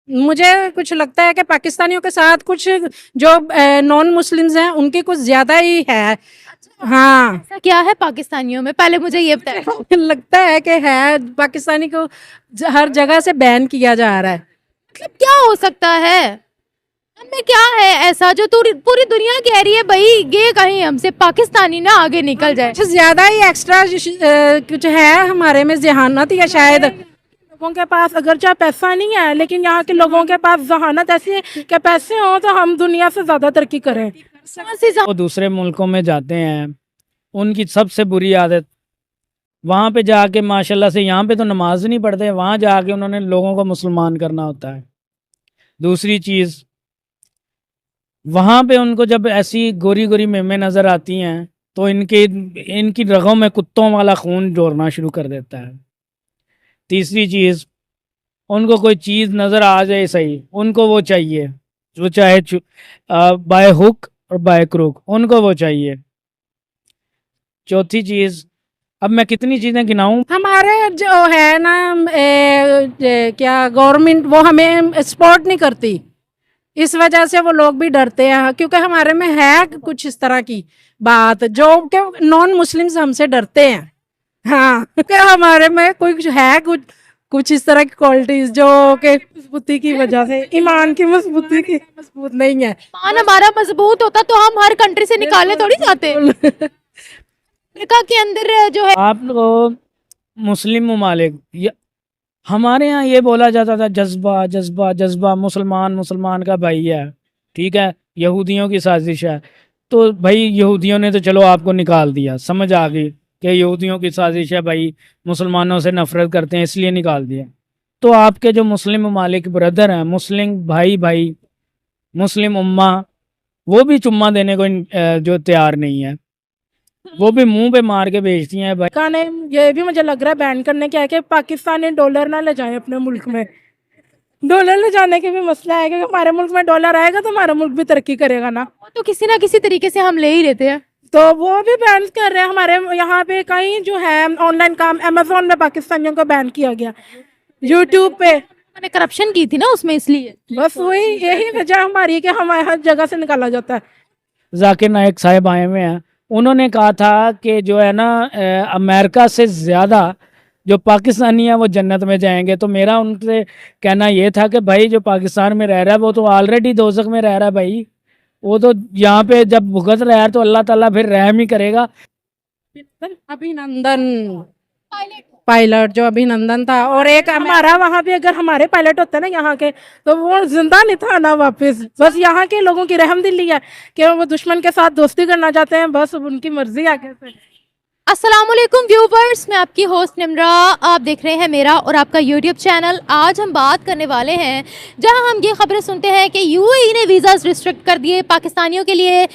مجھے کچھ لگتا ہے کہ پاکستانیوں کے ساتھ کچھ جو نان مسلمز ہیں ان کی کچھ زیادہ ہی ہے. ہاں ایسا کیا ہے پاکستانیوں میں؟ پہلے مجھے یہ بتائیں. لگتا ہے کہ ہے پاکستانی کو ہر جگہ سے بین کیا جا رہا ہے. مطلب کیا ہو سکتا ہے؟ ہم میں کیا ہے ایسا جو پوری دنیا کہہ رہی ہے بھائی یہ کہیں ہم سے پاکستانی نہ آگے نکل جائے؟ کچھ زیادہ ہی ایکسٹرا کچھ ہے ہمارے میں ذہانت یا شاید لوگوں کے پاس اگرچہ پیسہ نہیں ہے لیکن یہاں کے لوگوں کے پاس ذہانت ایسی ہے کہ پیسے ہوں تو ہم دنیا سے زیادہ ترقی کریں. وہ دوسرے ملکوں میں جاتے ہیں، ان کی سب سے بری عادت وہاں پہ جا کے ماشاءاللہ سے، یہاں پہ تو نماز نہیں پڑھتے، وہاں جا کے انہوں نے لوگوں کو مسلمان کرنا ہوتا ہے. دوسری چیز، وہاں پہ ان کو جب ایسی گوری گوری میمیں نظر آتی ہیں تو ان کی رگوں میں کتوں والا خون دوڑنا شروع کر دیتا ہے. تیسری چیز، ان کو کوئی چیز نظر آ جائے صحیح، ان کو وہ چاہیے، وہ چاہے بائے ہک اور بائے کروک، ان کو وہ چاہیے. چوتھی چیز، اب میں کتنی چیزیں گناؤں. ہمارے جو ہے نا کیا گورنمنٹ وہ ہمیں سپورٹ نہیں کرتی، اس وجہ سے وہ لوگ بھی ڈرتے ہیں کیونکہ ہمارے میں ہے کچھ اس طرح کی بات جو کہ نان مسلمز ہم سے ڈرتے ہیں. ہاں کہ ہمارے میں کوئی ہے کچھ اس طرح کی کوالٹیز جو کہ مضبوطی کی وجہ سے، ایمان کی مضبوطی کی مضبوط نہیں ہے. ایمان ہمارا مضبوط ہوتا تو ہم ہر کنٹری سے نکالنے تھوڑی جاتے. امریکہ کے اندر جو ہے آپ لوگ مسلم ممالک، ہمارے ہاں یہ بولا جاتا تھا جذبہ جذبہ جذبہ، مسلمان کا بھائی ہے، ٹھیک ہے، یہودیوں کی سازش ہے. تو بھائی یہودیوں نے تو چلو آپ کو نکال دیا، سمجھ آ گئی کہ یہودیوں کی سازش ہے، بھائی مسلمانوں سے نفرت کرتے ہیں اس لیے نکال دیا. تو آپ کے جو مسلم ممالک بردر ہیں، مسلم بھائی مسلم امہ، وہ بھی چمہ دینے کو جو تیار نہیں ہے، وہ بھی منہ پہ مار کے بھیجتی ہیں. بھائی نے یہ بھی مجھے لگ رہا ہے بین کرنے کیا ہے کہ پاکستانی ڈالر نہ لے جائیں اپنے ملک میں. ڈالر لے جانے کے بھی مسئلہ ہے کہ ہمارے ملک میں ڈالر آئے گا تو ہمارا ملک بھی ترقی کرے گا نا. تو کسی نہ کسی طریقے سے ہم لے ہی لیتے ہیں. تو وہ بھی بین کر رہے ہیں. ہمارے یہاں پہ کہیں جو ہے آن لائن کام، امیزون میں پاکستانیوں کو بین کیا گیا، یوٹیوب پہ میں نے کرپشن کی تھی نا اس میں، اس لیے. بس وہی یہی وجہ ہماری کہ ہمارے ہر جگہ سے نکالا جاتا ہے. ذاکر نائک صاحب آئے ہوئے ہیں، انہوں نے کہا تھا کہ جو ہے نا امریکہ سے زیادہ جو پاکستانی ہیں وہ جنت میں جائیں گے. تو میرا ان سے کہنا یہ تھا کہ بھائی جو پاکستان میں رہ رہا ہے وہ تو آلریڈی دوزخ میں رہ رہا ہے بھائی، وہ تو یہاں پہ جب بھگت رہا ہے تو اللہ تعالیٰ پھر رحم ہی کرے گا. ابھینندن پائلٹ جو ابھینندن تھا، اور ایک ہمارا وہاں پہ اگر ہمارے پائلٹ ہوتے نا یہاں کے تو وہ زندہ نہیں تھا نا واپس. بس یہاں کے لوگوں کی رحم دلی ہے کہ وہ دشمن کے ساتھ دوستی کرنا چاہتے ہیں، بس ان کی مرضی آگے سے. السلام علیکم ویورز، میں آپ کی ہوسٹ نمرا، آپ دیکھ رہے ہیں میرا اور آپ کا یوٹیوب چینل. آج ہم بات کرنے والے ہیں جہاں ہم یہ خبریں سنتے ہیں کہ یو اے ای نے ویزاز ریسٹرکٹ کر دیے پاکستانیوں کے لیے.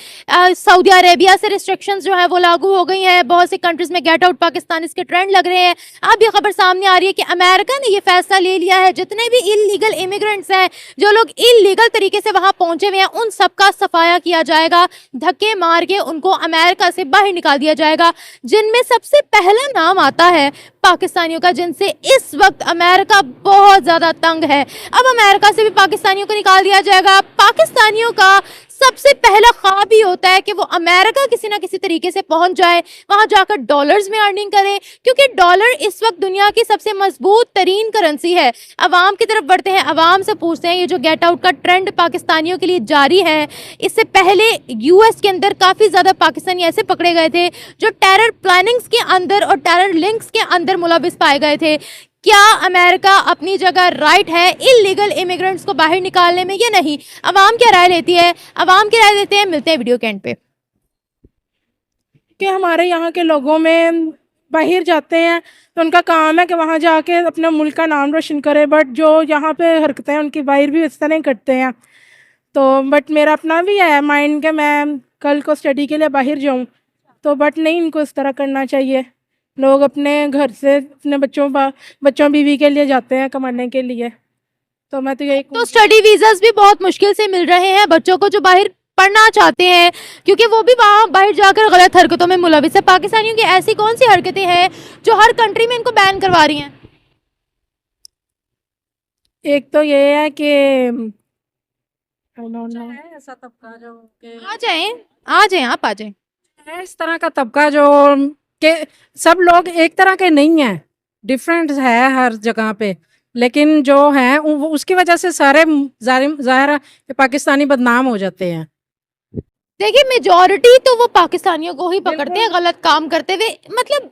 سعودی عربیہ سے ریسٹرکشنز جو ہیں وہ لاگو ہو گئی ہیں. بہت سی کنٹریز میں گیٹ آؤٹ پاکستان اس کے ٹرینڈ لگ رہے ہیں. اب یہ خبر سامنے آ رہی ہے کہ امریکہ نے یہ فیصلہ لے لیا ہے جتنے بھی انلیگل امیگرینٹس ہیں، جو لوگ انلیگل طریقے سے وہاں پہنچے ہوئے ہیں، ان سب کا صفایا کیا جائے گا. دھکے مار کے ان کو امریکہ سے باہر نکال دیا جائے گا، جن میں سب سے پہلا نام آتا ہے پاکستانیوں کا، جن سے اس وقت امریکہ بہت زیادہ تنگ ہے. اب امریکہ سے بھی پاکستانیوں کو نکال دیا جائے گا. پاکستانیوں کا سب سے پہلا خواب ہی ہوتا ہے کہ وہ امریکہ کسی نہ کسی طریقے سے پہنچ جائے، وہاں جا کر ڈالرز میں ارننگ کریں، کیونکہ ڈالر اس وقت دنیا کی سب سے مضبوط ترین کرنسی ہے. عوام کی طرف بڑھتے ہیں، عوام سے پوچھتے ہیں یہ جو گیٹ آؤٹ کا ٹرینڈ پاکستانیوں کے لیے جاری ہے، اس سے پہلے یو ایس کے اندر کافی زیادہ پاکستانی ایسے پکڑے گئے تھے جو ٹیرر پلاننگز کے اندر اور ٹیرر لنکس کے اندر ملوث پائے گئے تھے. کیا امریکہ اپنی جگہ رائٹ ہے انلیگل امیگرینٹس کو باہر نکالنے میں یا نہیں؟ عوام کیا رائے لیتی ہے؟ عوام کی رائے دیتے ہیں. ملتے ہیں ویڈیو کے اینڈ پہ. کہ ہمارے یہاں کے لوگوں میں باہر جاتے ہیں تو ان کا کام ہے کہ وہاں جا کے اپنے ملک کا نام روشن کرے، بٹ جو یہاں پہ حرکتیں ہیں ان کی باہر بھی اس طرح کرتے ہیں. تو بٹ میرا اپنا بھی ہے مائنڈ کہ میں کل کو اسٹڈی کے لیے باہر جاؤں، تو بٹ نہیں، ان کو اس طرح کرنا چاہیے. لوگ اپنے گھر سے اپنے بچوں بیوی کے لیے جاتے ہیں کمانے کے لیے. تو میں تو یہی تو اسٹڈی ویزاز بھی بہت مشکل سے مل رہے ہیں بچوں کو جو باہر پڑھنا چاہتے ہیں، کیونکہ وہ بھی وہاں باہر جا کر غلط حرکتوں میں ملوث ہے. پاکستانیوں کی ایسی کون سی حرکتیں ہیں جو ہر کنٹری میں ان کو بین کروا رہی ہیں؟ ایک تو یہ ہے کہ ایسا طبقہ جو کہ آ جائیں آپ آ جائیں. ہے اس طرح کا طبقہ جو کہ سب لوگ ایک طرح کے نہیں ہیں، ڈفرینٹ ہے ہر جگہ پہ، لیکن جو ہیں اس کی وجہ سے سارے ظاہر ہے کہ پاکستانی بدنام ہو جاتے ہیں. دیکھیے میجورٹی تو وہ پاکستانیوں کو ہی پکڑتے ہیں غلط کام کرتے ہوئے. مطلب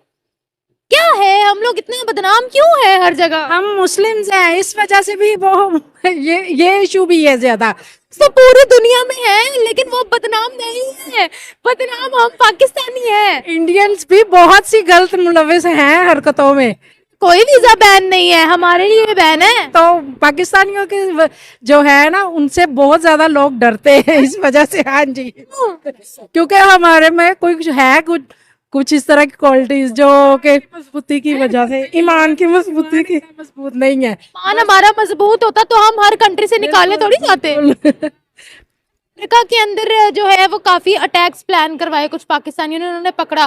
کیا ہے ہم لوگ اتنے بدنام کیوں ہیں ہر جگہ؟ ہم مسلمز ہیں اس وجہ سے بھی وہ یہ ایشو بھی ہے زیادہ. تو پوری دنیا میں ہے لیکن وہ بدنام نہیں ہے، بدنام ہم پاکستانی ہیں. انڈینز بھی بہت سی غلط ملوث ہیں حرکتوں میں، کوئی ویزا بین نہیں ہے، ہمارے لیے بین ہے. تو پاکستانیوں کے جو ہے نا ان سے بہت زیادہ لوگ ڈرتے ہیں اس وجہ سے. ہاں جی، کیونکہ ہمارے میں کوئی ہے کچھ اس طرح کی کوالٹیز جو کہ مضبوطی کی وجہ سے، ایمان کی مضبوطی کی. مضبوط نہیں ہے. مان ہمارا مضبوط ہوتا تو ہم ہر کنٹری سے نکالنے تھوڑی جاتے. امریکہ کے اندر جو ہے وہ کافی اٹیکس پلان کروائے کچھ پاکستانیوں نے، انہوں نے پکڑا.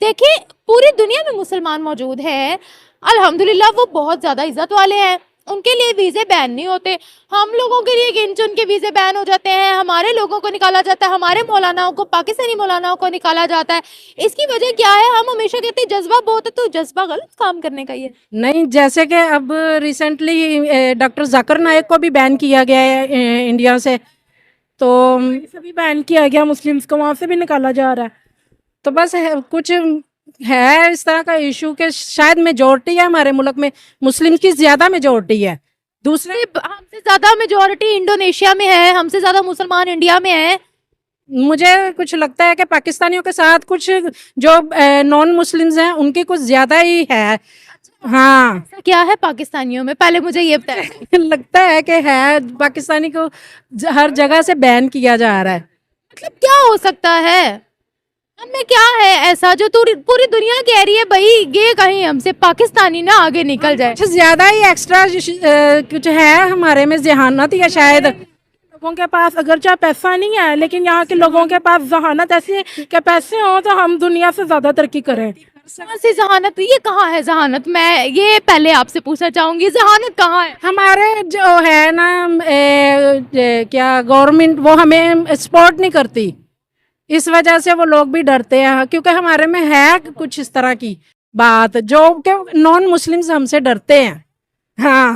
دیکھیں پوری دنیا میں مسلمان موجود ہے، الحمدللہ وہ بہت زیادہ عزت والے ہیں، ان کے لیے ویزے بین نہیں ہوتے. ہم لوگوں کے لیے گن چن کے ویزے بین ہو جاتے ہیں، ہمارے لوگوں کو نکالا جاتا ہے، ہمارے مولاناؤں کو، پاکستانی مولاناؤں کو نکالا جاتا ہے. اس کی وجہ کیا ہے؟ ہم ہمیشہ کہتے ہیں جذبہ بہت ہے، تو جذبہ غلط کام کرنے کا ہی ہے. نہیں، جیسے کہ اب ریسنٹلی ڈاکٹر ذاکر نائک کو بھی بین کیا گیا ہے انڈیا سے، تو سے بھی بین کیا گیا، مسلمس کو وہاں سے بھی نکالا جا رہا ہے. تو بس کچھ ہے اس طرح کا ایشو کہ شاید میجورٹی ہے ہمارے ملک میں، مسلم کی زیادہ میجورٹی ہے. دوسرے ہم سے زیادہ میجورٹی انڈونیشیا میں ہے، ہم سے زیادہ مسلمان انڈیا میں ہے. مجھے کچھ لگتا ہے کہ پاکستانیوں کے ساتھ کچھ جو نان مسلمز ہیں ان کی کچھ زیادہ ہی ہے. ہاں کیا ہے پاکستانیوں میں؟ پہلے مجھے یہ بتائیں. لگتا ہے کہ ہے پاکستانی کو ہر جگہ سے بین کیا جا رہا ہے. مطلب کیا ہو سکتا ہے؟ ہم میں کیا ہے ایسا جو پوری دنیا کہہ رہی ہے بھائی یہ کہیں ہم سے پاکستانی نہ آگے نکل جائے؟ کچھ زیادہ ہی ایکسٹرا کچھ ہے ہمارے میں ذہانت یا شاید. لوگوں کے پاس اگرچہ پیسہ نہیں ہے لیکن یہاں کے لوگوں کے پاس ذہانت ایسی ہے کہ پیسے ہوں تو ہم دنیا سے زیادہ ترقی کریں. کہاں سے ذہانت؟ یہ کہاں ہے ذہانت؟ میں یہ پہلے آپ سے پوچھنا چاہوں گی ذہانت کہاں ہے؟ ہمارے جو ہے نا کیا گورنمنٹ وہ ہمیں سپورٹ نہیں کرتی، اس وجہ سے وہ لوگ بھی ڈرتے ہیں، کیونکہ ہمارے میں ہے کچھ اس طرح کی بات جو کہ نان مسلمز ہم سے ڈرتے ہیں. ہاں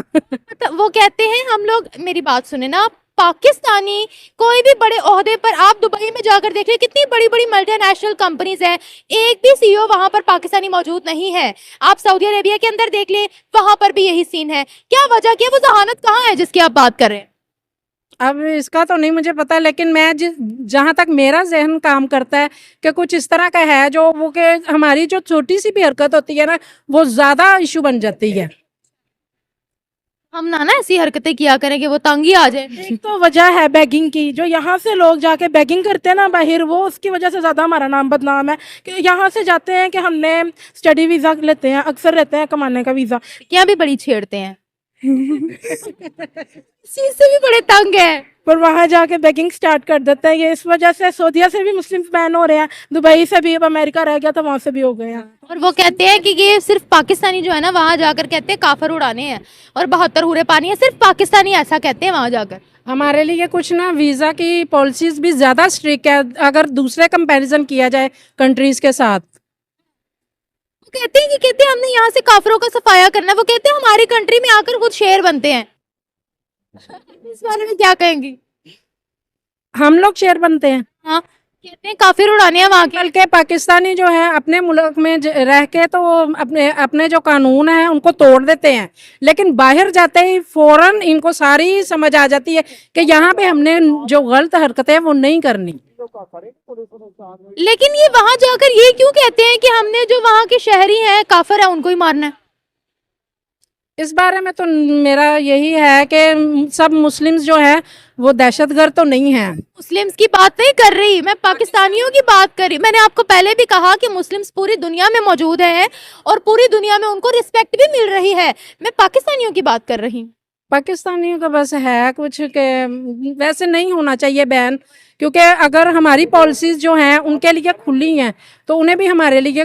وہ کہتے ہیں ہم لوگ، میری بات سنیں نا، پاکستانی کوئی بھی بڑے عہدے پر، آپ دبئی میں جا کر دیکھ لیں کتنی بڑی بڑی ملٹی نیشنل کمپنیز ہیں، ایک بھی سی او وہاں پر پاکستانی موجود نہیں ہے. آپ سعودی عربیہ کے اندر دیکھ لیں وہاں پر بھی یہی سین ہے. کیا وجہ کیا؟ وہ ذہانت کہاں ہے جس کی آپ بات کر رہے ہیں؟ اب اس کا تو نہیں مجھے پتا، لیکن میں جہاں تک میرا ذہن کام کرتا ہے کہ کچھ اس طرح کا ہے جو وہ کہ ہماری جو چھوٹی سی بھی حرکت ہوتی ہے نا وہ زیادہ ایشو بن جاتی ہے. ہم نہ ایسی حرکتیں کیا کریں کہ وہ تنگی آ جائے. ایک تو وجہ ہے بیگنگ کی، جو یہاں سے لوگ جا کے بیگنگ کرتے ہیں نا باہر، وہ اس کی وجہ سے زیادہ ہمارا نام بدنام ہے کہ یہاں سے جاتے ہیں کہ ہم نے اسٹڈی ویزا لیتے ہیں، اکثر رہتے ہیں کمانے کا ویزا. کیا بھی بڑی چھیڑتے ہیں اس چیز سے بھی بڑے تنگ ہیں. پر وہاں جا کے بیگنگ سٹارٹ کر دیتے ہیں. یہ اس وجہ سے سعودیہ سے بھی مسلم بین ہو رہے ہیں، دبئی سے بھی، اب امریکہ رہ گیا تو وہاں سے بھی ہو گئے ہیں. اور وہ کہتے ہیں کہ یہ صرف پاکستانی جو ہے نا وہاں جا کر کہتے ہیں کافر اڑانے ہیں اور 72 ہورے پانی ہے، صرف پاکستانی ایسا کہتے ہیں وہاں جا کر. ہمارے لیے کچھ نا ویزا کی پالیسیز بھی زیادہ اسٹرکٹ ہے اگر دوسرے کمپیریزن کیا جائے کنٹریز کے ساتھ. وہ کہتے ہیں کہ ہم نے یہاں سے کافروں کا صفایا کرنا ہے. وہ کہتے ہیں ہماری کنٹری میں آ کر خود شیر بنتے ہیں. اس بارے میں کیا کہیں گی؟ ہم لوگ شیر بنتے ہیں. ہاں کہتے ہیں کافر اڑانے ہیں وہاں کے. بلکہ پاکستانی جو ہے اپنے ملک میں رہ کے تو وہ اپنے جو قانون ہیں ان کو توڑ دیتے ہیں، لیکن باہر جاتے ہی فوراً ان کو ساری سمجھ آ جاتی ہے کہ یہاں پہ ہم نے جو غلط حرکتیں وہ نہیں کرنی. لیکن یہ وہاں جا کر یہ کیوں کہتے ہیں کہ ہم نے جو وہاں کے شہری ہیں کافر ہیں ان کو ہی مارنا ہے؟ اس بارے میں تو میرا یہی ہے کہ سب مسلمز جو ہیں وہ دہشت گرد تو نہیں ہیں. مسلمز کی بات نہیں کر رہی میں، پاکستانیوں کی بات کر رہی. میں نے آپ کو پہلے بھی کہا کہ مسلمز پوری دنیا میں موجود ہیں اور پوری دنیا میں ان کو رسپیکٹ بھی مل رہی ہے. میں پاکستانیوں کی بات کر رہی ہوں. پاکستانیوں کا بس ہے کچھ کہ ویسے نہیں ہونا چاہیے بین، کیونکہ اگر ہماری پالیسیز جو ہیں ان کے لیے کھلی ہیں تو انہیں بھی ہمارے لیے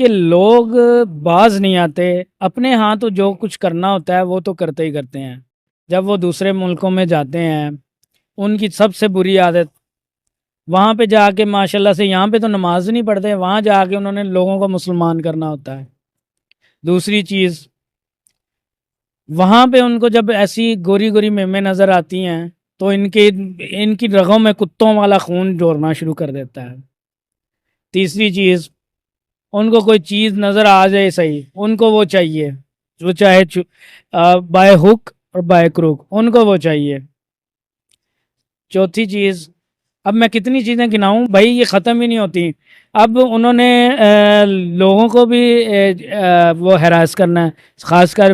کہ لوگ باز نہیں آتے، اپنے ہاں تو جو کچھ کرنا ہوتا ہے وہ تو کرتے ہی کرتے ہیں، جب وہ دوسرے ملکوں میں جاتے ہیں ان کی سب سے بری عادت وہاں پہ جا کے ماشاءاللہ سے، یہاں پہ تو نماز نہیں پڑھتے، وہاں جا کے انہوں نے لوگوں کو مسلمان کرنا ہوتا ہے۔ دوسری چیز، وہاں پہ ان کو جب ایسی گوری گوری میمیں نظر آتی ہیں تو ان کی رگوں میں کتوں والا خون دوڑنا شروع کر دیتا ہے۔ تیسری چیز، ان کو کوئی چیز نظر آ جائے صحیح، ان کو وہ چاہیے، وہ چاہے بائے ہک اور بائے کروک، ان کو وہ چاہیے۔ چوتھی چیز، اب میں کتنی چیزیں گناؤں بھائی، یہ ختم ہی نہیں ہوتی۔ اب انہوں نے لوگوں کو بھی وہ ہراس کرنا ہے، خاص کر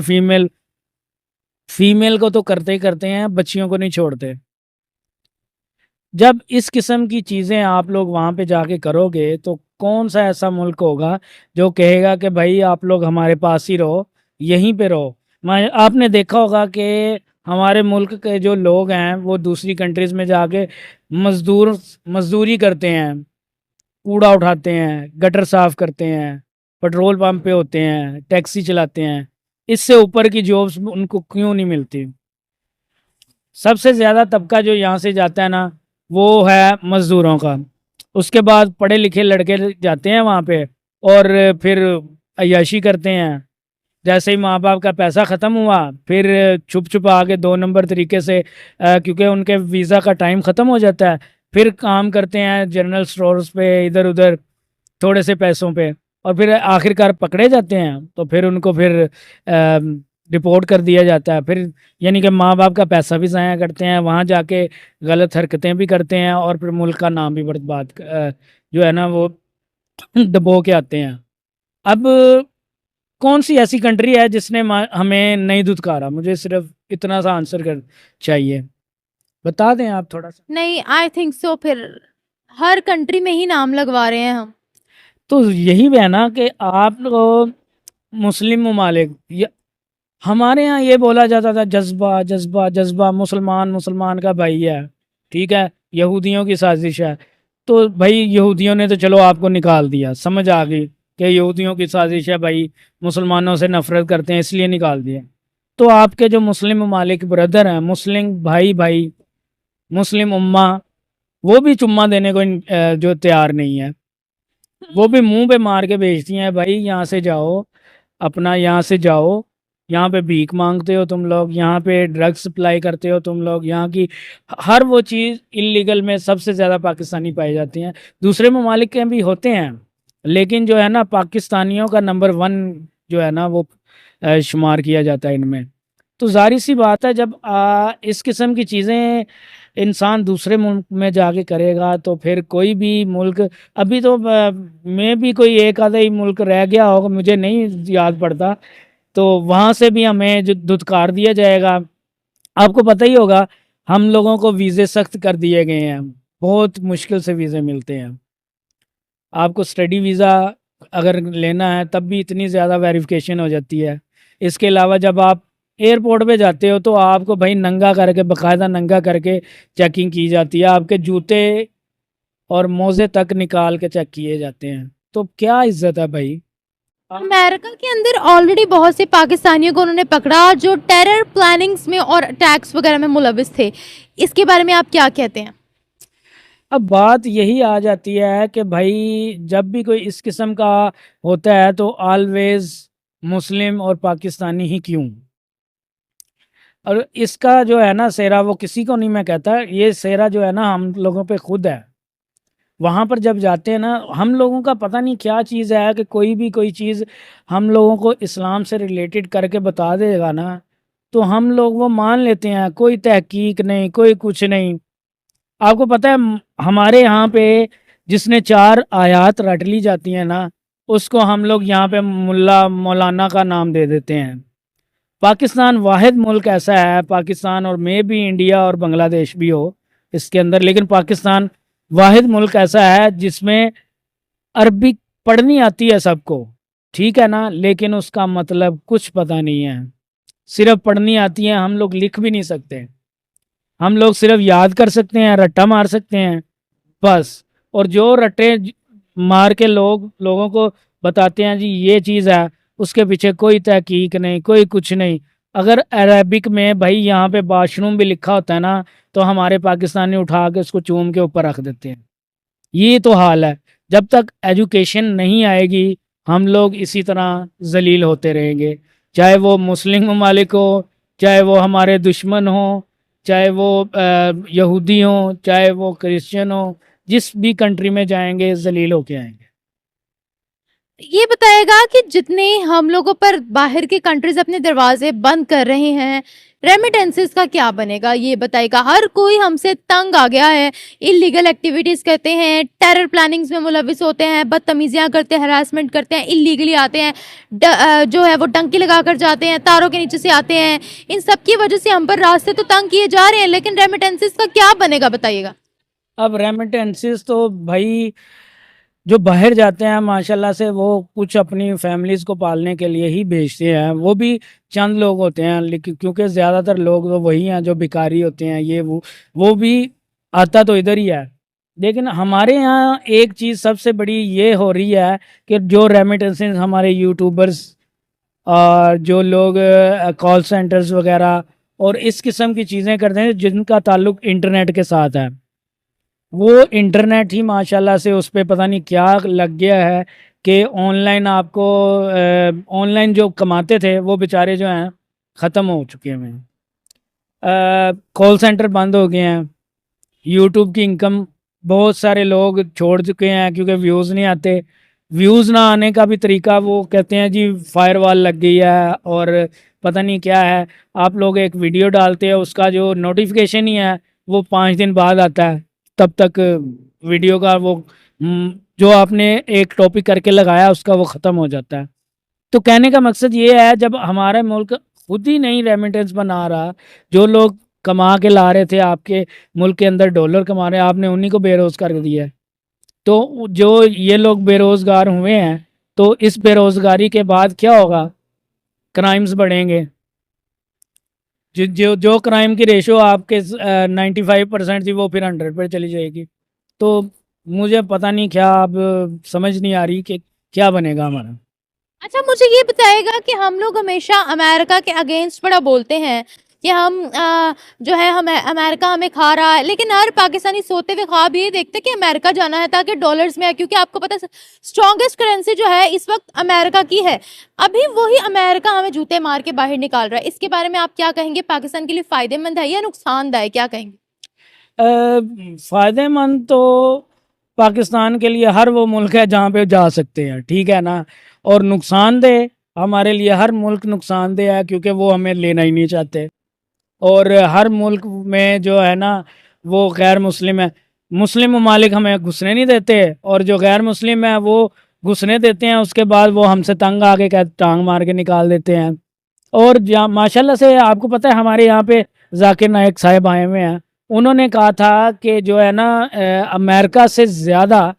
فیمیل کو تو کرتے ہی کرتے ہیں، بچیوں کو نہیں چھوڑتے۔ جب اس قسم کی چیزیں آپ لوگ وہاں پہ جا کے کرو گے تو کون سا ایسا ملک ہوگا جو کہے گا کہ بھائی آپ لوگ ہمارے پاس ہی رہو، یہیں پہ رہو۔ آپ نے دیکھا ہوگا کہ ہمارے ملک کے جو لوگ ہیں وہ دوسری کنٹریز میں جا کے مزدوری کرتے ہیں، کوڑا اٹھاتے ہیں، گٹر صاف کرتے ہیں، پیٹرول پمپ پہ ہوتے ہیں، ٹیکسی چلاتے ہیں۔ اس سے اوپر کی جابس ان کو کیوں نہیں ملتی؟ سب سے زیادہ طبقہ جو یہاں سے جاتا ہے نا وہ ہے مزدوروں کا۔ اس کے بعد پڑھے لکھے لڑکے جاتے ہیں وہاں پہ اور پھر عیاشی کرتے ہیں۔ جیسے ہی ماں باپ کا پیسہ ختم ہوا پھر چھپ چھپ آ کے 2 نمبر طریقے سے، کیونکہ ان کے ویزا کا ٹائم ختم ہو جاتا ہے، پھر کام کرتے ہیں جنرل سٹورز پہ، ادھر ادھر تھوڑے سے پیسوں پہ، اور پھر آخر کار پکڑے جاتے ہیں تو پھر ان کو پھر رپورٹ کر دیا جاتا ہے۔ پھر یعنی کہ ماں باپ کا پیسہ بھی ضائع کرتے ہیں، وہاں جا کے غلط حرکتیں بھی کرتے ہیں، اور پھر ملک کا نام بھی برباد جو ہے نا وہ دبو کے آتے ہیں۔ اب کون سی ایسی کنٹری ہے جس نے ہمیں نہیں دھتکارا؟ مجھے صرف اتنا سا آنسر چاہیے، بتا دیں آپ تھوڑا سا۔ نہیں، آئی تھنک سو پھر ہر کنٹری میں ہی نام لگوا رہے ہیں ہم۔ تو یہی ہے نا کہ آپ لوگ مسلم ممالک، ہمارے ہاں یہ بولا جاتا تھا جذبہ جذبہ جذبہ، مسلمان کا بھائی ہے، ٹھیک ہے، یہودیوں کی سازش ہے۔ تو بھائی یہودیوں نے تو چلو آپ کو نکال دیا، سمجھ آ گئی کہ یہودیوں کی سازش ہے، بھائی مسلمانوں سے نفرت کرتے ہیں اس لیے نکال دیا۔ تو آپ کے جو مسلم ممالک بردر ہیں، مسلم بھائی مسلم امہ، وہ بھی چمہ دینے کو جو تیار نہیں ہے، وہ بھی منہ پہ مار کے بھیجتی ہیں، بھائی یہاں سے جاؤ، اپنا یہاں سے جاؤ، یہاں پہ بھیک مانگتے ہو تم لوگ، یہاں پہ ڈرگ سپلائی کرتے ہو تم لوگ، یہاں کی ہر وہ چیز انلیگل میں سب سے زیادہ پاکستانی پائی جاتی ہیں۔ دوسرے ممالک کے بھی ہوتے ہیں لیکن جو ہے نا پاکستانیوں کا نمبر 1 جو ہے نا وہ شمار کیا جاتا ہے ان میں۔ تو ظاہر سی بات ہے جب اس قسم کی چیزیں انسان دوسرے ملک میں جا کے کرے گا تو پھر کوئی بھی ملک، ابھی تو میں بھی کوئی ایک آدھا ہی ملک رہ گیا ہوگا، مجھے نہیں یاد پڑتا، تو وہاں سے بھی ہمیں جو دھتکار دیا جائے گا۔ آپ کو پتہ ہی ہوگا ہم لوگوں کو ویزے سخت کر دیے گئے ہیں، بہت مشکل سے ویزے ملتے ہیں۔ آپ کو اسٹڈی ویزا اگر لینا ہے تب بھی اتنی زیادہ ویریفیکیشن ہو جاتی ہے۔ اس کے علاوہ جب آپ ایئرپورٹ پہ جاتے ہو تو آپ کو بھائی ننگا کر کے، باقاعدہ ننگا کر کے چیکنگ کی جاتی ہے، آپ کے جوتے اور موزے تک نکال کے چیک کیے جاتے ہیں۔ تو کیا عزت ہے بھائی؟ امریکہ کے اندر آلریڈی بہت سے پاکستانیوں کو انہوں نے پکڑا جو ٹیرر پلاننگز میں اور اٹیکس وغیرہ میں ملوث تھے۔ اس کے بارے میں آپ کیا کہتے ہیں؟ اب بات یہی آ جاتی ہے کہ بھائی جب بھی کوئی اس قسم کا ہوتا ہے تو آلویز مسلم اور پاکستانی ہی کیوں؟ اور اس کا جو ہے نا سہرا وہ کسی کو نہیں میں کہتا، یہ سہرا جو ہے نا ہم لوگوں پہ خود ہے۔ وہاں پر جب جاتے ہیں نا ہم لوگوں کا پتہ نہیں کیا چیز ہے کہ کوئی چیز ہم لوگوں کو اسلام سے ریلیٹڈ کر کے بتا دے گا نا تو ہم لوگ وہ مان لیتے ہیں، کوئی تحقیق نہیں، کوئی کچھ نہیں۔ آپ کو پتہ ہے ہمارے یہاں پہ جس نے 4 آیات رٹ لی جاتی ہیں نا اس کو ہم لوگ یہاں پہ مولانا کا نام دے دیتے ہیں۔ پاکستان واحد ملک ایسا ہے، پاکستان اور میں بھی انڈیا اور بنگلہ دیش بھی ہو اس کے اندر، لیکن پاکستان واحد ملک ایسا ہے جس میں عربی پڑھنی آتی ہے سب کو، ٹھیک ہے نا، لیکن اس کا مطلب کچھ پتہ نہیں ہے۔ صرف پڑھنی آتی ہے، ہم لوگ لکھ بھی نہیں سکتے، ہم لوگ صرف یاد کر سکتے ہیں، رٹا مار سکتے ہیں بس۔ اور جو رٹے مار کے لوگوں کو بتاتے ہیں جی یہ چیز ہے, اس کے پیچھے کوئی تحقیق نہیں, کوئی کچھ نہیں. اگر عربک میں بھائی یہاں پہ واش روم بھی لکھا ہوتا ہے نا, تو ہمارے پاکستانی اٹھا کے اس کو چوم کے اوپر رکھ دیتے ہیں. یہ تو حال ہے. جب تک ایجوکیشن نہیں آئے گی ہم لوگ اسی طرح ذلیل ہوتے رہیں گے, چاہے وہ مسلم ممالک ہو, چاہے وہ ہمارے دشمن ہوں, چاہے وہ یہودی ہوں, چاہے وہ کرسچن ہوں. جس بھی کنٹری میں جائیں گے ذلیل ہو کے آئیں گے. یہ بتائے گا کہ جتنے ہم لوگوں پر باہر کی کنٹریز اپنے دروازے بند کر رہے ہیں, ریمیٹنسز کا کیا بنے گا؟ یہ بتائے گا. ہر کوئی ہم سے تنگ آ گیا ہے, انلیگل ایکٹیویٹیز کرتے ہیں, ٹیرر پلاننگز میں ملوث ہوتے ہیں, بدتمیزیاں کرتے ہیں, ہراسمنٹ کرتے ہیں, انلیگلی آتے ہیں, جو ہے وہ ڈنکی لگا کر جاتے ہیں, تاروں کے نیچے سے آتے ہیں. ان سب کی وجہ سے ہم پر راستے تو تنگ کیے جا رہے ہیں, لیکن ریمیٹنسز کا کیا بنے گا بتائیے گا. اب ریمیٹنسز تو بھائی جو باہر جاتے ہیں ماشاءاللہ سے وہ کچھ اپنی فیملیز کو پالنے کے لیے ہی بھیجتے ہیں. وہ بھی چند لوگ ہوتے ہیں, لیکن کیونکہ زیادہ تر لوگ تو وہی ہیں جو بیکاری ہوتے ہیں, یہ وہ بھی آتا تو ادھر ہی ہے. لیکن ہمارے یہاں ایک چیز سب سے بڑی یہ ہو رہی ہے کہ جو ریمیٹنسز ہمارے یوٹیوبرز اور جو لوگ کال سینٹرز وغیرہ اور اس قسم کی چیزیں کرتے ہیں جن کا تعلق انٹرنیٹ کے ساتھ ہے, وہ انٹرنیٹ ہی ماشاءاللہ سے اس پہ پتہ نہیں کیا لگ گیا ہے کہ آن لائن آپ کو آن لائن جو کماتے تھے وہ بیچارے جو ہیں ختم ہو چکے ہیں. کال سینٹر بند ہو گئے ہیں, یوٹیوب کی انکم بہت سارے لوگ چھوڑ چکے ہیں کیونکہ ویوز نہیں آتے. ویوز نہ آنے کا بھی طریقہ وہ کہتے ہیں جی فائر وال لگ گئی ہے اور پتہ نہیں کیا ہے. آپ لوگ ایک ویڈیو ڈالتے ہیں, اس کا جو نوٹیفیکیشن ہی ہے وہ 5 دن بعد آتا ہے, تب تک ویڈیو کا وہ جو آپ نے ایک ٹاپک کر کے لگایا اس کا وہ ختم ہو جاتا ہے. تو کہنے کا مقصد یہ ہے جب ہمارا ملک خود ہی نہیں ریمیٹنس بنا رہا, جو لوگ کما کے لا رہے تھے آپ کے ملک کے اندر ڈالر کما رہے ہیں, آپ نے انہی کو بے روزگار کر دیا ہے. تو جو یہ لوگ بے روزگار ہوئے ہیں تو اس بے روزگاری کے بعد کیا ہوگا؟ کرائمز بڑھیں گے. جو کرائم کی ریشو آپ کے 95% تھی وہ پھر 100 پہ چلی جائے گی. تو مجھے پتہ نہیں کیا اب سمجھ نہیں آ رہی کہ کیا بنے گا ہمارا. اچھا مجھے یہ بتائے گا کہ ہم لوگ ہمیشہ امریکہ کے اگینسٹ بڑا بولتے ہیں کہ ہم جو ہے ہمیں امریکہ ہمیں کھا رہا ہے, لیکن ہر پاکستانی سوتے ہوئے خواب یہ دیکھتے کہ امریکہ جانا ہے تاکہ ڈالرز میں ہے, کیونکہ آپ کو پتہ ہے اسٹرانگسٹ کرنسی جو ہے اس وقت امریکہ کی ہے. ابھی وہی امریکہ ہمیں جوتے مار کے باہر نکال رہا ہے. اس کے بارے میں آپ کیا کہیں گے؟ پاکستان کے لیے فائدہ مند ہے یا نقصان دہ ہے, کیا کہیں گے؟ فائدہ مند تو پاکستان کے لیے ہر وہ ملک ہے جہاں پہ جا سکتے ہیں, ٹھیک ہے نا. اور نقصان دہ ہمارے لیے ہر ملک نقصان دہ ہے کیونکہ وہ ہمیں لینا ہی نہیں چاہتے. اور ہر ملک میں جو ہے نا وہ غیر مسلم ہے. مسلم ممالک ہمیں گھسنے نہیں دیتے اور جو غیر مسلم ہے وہ گھسنے دیتے ہیں, اس کے بعد وہ ہم سے تنگ آ کے ٹانگ مار کے نکال دیتے ہیں. اور ماشاءاللہ سے آپ کو پتہ ہے ہمارے یہاں پہ ذاکر نائک صاحب آئے ہوئے ہیں, انہوں نے کہا تھا کہ جو ہے نا امریکہ سے زیادہ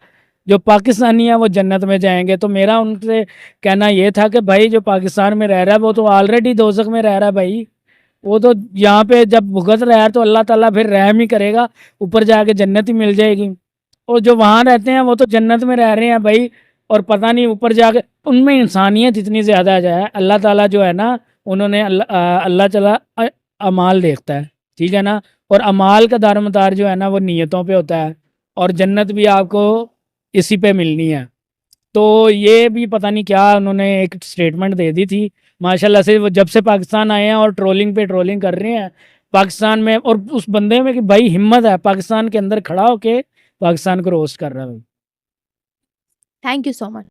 جو پاکستانی ہیں وہ جنت میں جائیں گے. تو میرا ان سے کہنا یہ تھا کہ بھائی جو پاکستان میں رہ رہا ہے وہ تو آلریڈی دوزخ میں رہ رہا ہے بھائی. وہ تو یہاں پہ جب بھگت رہا ہے تو اللہ تعالیٰ پھر رحم ہی کرے گا, اوپر جا کے جنت ہی مل جائے گی. اور جو وہاں رہتے ہیں وہ تو جنت میں رہ رہے ہیں بھائی, اور پتہ نہیں اوپر جا کے ان میں انسانیت اتنی زیادہ آ جائے. اللہ تعالیٰ جو ہے نا انہوں نے اللہ تعالیٰ اعمال دیکھتا ہے, ٹھیک ہے نا. اور اعمال کا دار مدار جو ہے نا وہ نیتوں پہ ہوتا ہے, اور جنت بھی آپ کو اسی پہ ملنی ہے. تو یہ بھی پتہ نہیں کیا انہوں نے ایک سٹیٹمنٹ دے دی تھی. ماشاءاللہ سے وہ جب سے پاکستان آئے ہیں اور ٹرولنگ پہ ٹرولنگ کر رہے ہیں پاکستان میں, اور اس بندے میں کہ بھائی ہمت ہے پاکستان کے اندر کھڑا ہو کے پاکستان کو روسٹ کر رہا ہے. Thank you so much.